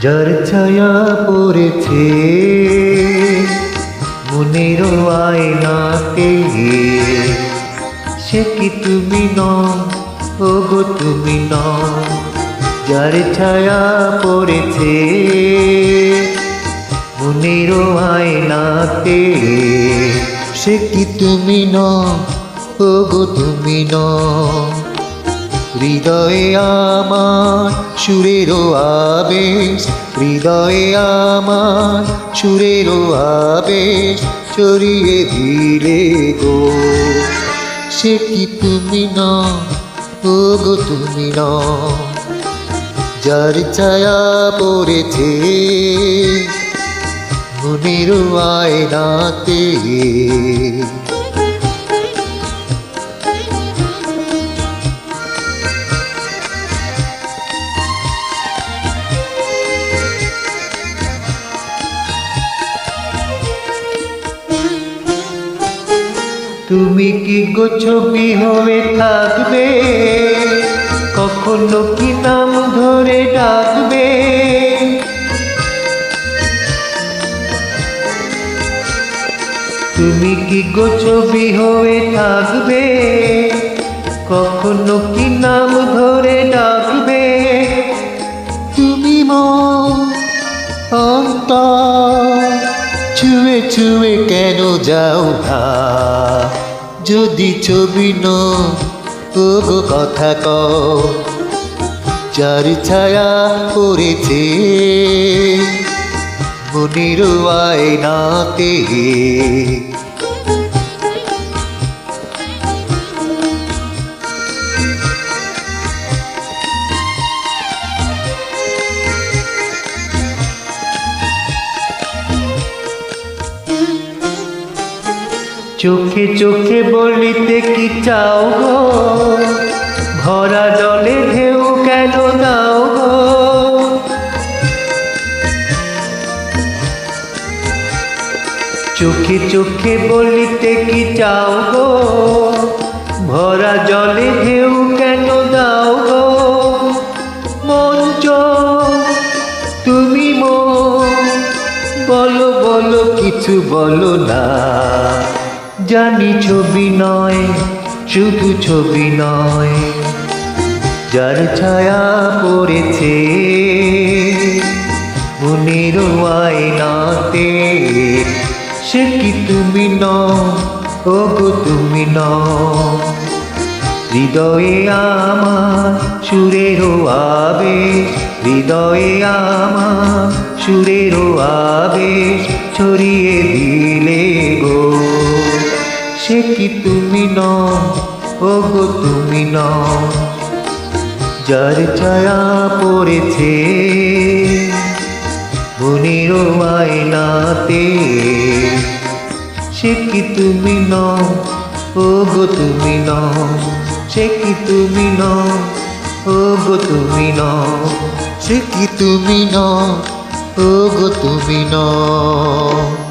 যার ছায়া পড়েছে মনের আয়নাতে, সে কি তুমি নও, ওগো তুমি নও। যার ছায়া পড়েছে মনের আয়নাতে, সে কি তুমি নও, ওগো তুমি নও। হৃদয়ে আমার সুরেরও আবেশ, হৃদয়ে আমার সুরেরও আবেশ ছড়িয়ে দিলে গো। সে কি তুমি নও, ওগো তুমি নও। যার ছায়া পড়েছে মনের আয়নাতে। তুমি কি গো ছবি হয়ে থাকবে, কখনো কি নাম ধরে ডাকবে। তুমি কি গো ছবি হয়ে থাকবে, কখনো কি নাম ধরে ডাকবে। তুমি মন অন্তর ছুঁয়ে ছুঁয়ে কেন যাও না, যদি ছবি নও, ওগো কথা কও। যার ছায়া পড়েছে মনের আয়নাতে, চোখে চোখে বলিতে কি চাও গো, ভরা জলে ঢেউ কেন দাও গো। চোখে চোখে বলিতে কি চাও গো, ভরা জলে ঢেউ কেন দাও গো। মঞ্চ তুমি মন, বলো বলো কিছু বলো না। জানি ছবি নয়, শুধু ছবি নয়। যার ছায়া পড়েছে মনের আয়নাতে, সে কি তুমি নও, ওগো তুমি নও। হৃদয়ে আমার সুরেরও আবেশ, হৃদয়ে আমার সুরেরও আবেশ ছড়িয়ে দিলে গো। সে কি তুমি নও, ওগো তুমি নও। যার ছায়া পড়েছে মনের আয়নাতে, সে কি তুমি নও, ওগো তুমি নও। সে কি তুমি নও, ওগো তুমি নও। সে কি তুমি নও, ওগো তুমি নও।